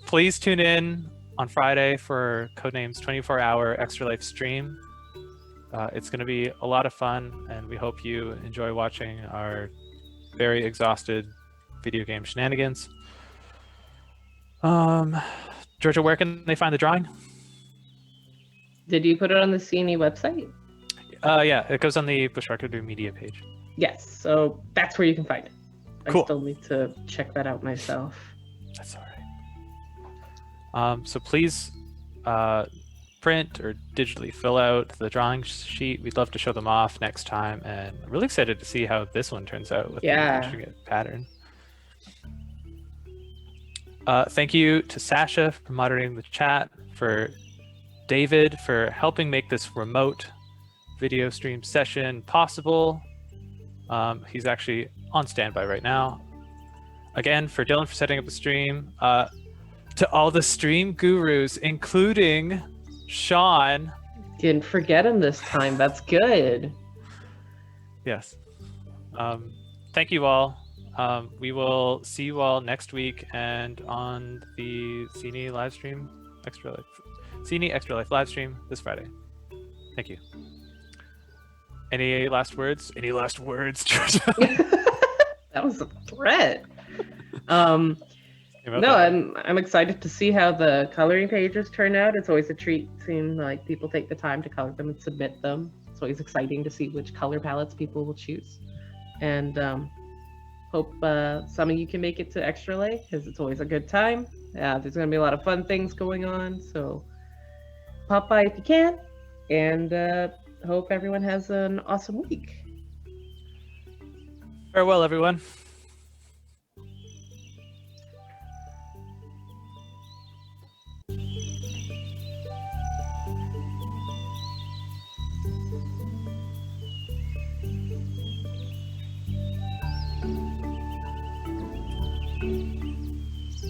Please tune in on Friday for Codename's 24-hour Extra Life stream. It's going to be a lot of fun, and we hope you enjoy watching our very exhausted video game shenanigans. Georgia, where can they find the drawing? Did you put it on the CNE website? Yeah, it goes on the Bushwhacker 2 media page. Yes, so that's where you can find it. Cool. I still need to check that out myself. That's all right. So please print or digitally fill out the drawing sheet. We'd love to show them off next time, and I'm really excited to see how this one turns out with the intricate pattern. Thank you to Sasha for moderating the chat, for David for helping make this remote video stream session possible. He's actually on standby right now. Again, for Dylan for setting up the stream. To all the stream gurus, including Sean. Didn't forget him this time. That's good. Yes. Thank you all. We will see you all next week and on the CNE live stream, CNE Extra Life live stream this Friday. Thank you. Any last words? Any last words, Georgia? That was a threat. No, I'm excited to see how the coloring pages turn out. It's always a treat seeing like people take the time to color them and submit them. It's always exciting to see which color palettes people will choose. And hope some of you can make it to Extra Life because it's always a good time. There's going to be a lot of fun things going on, so pop by if you can. And hope everyone has an awesome week. Farewell, everyone.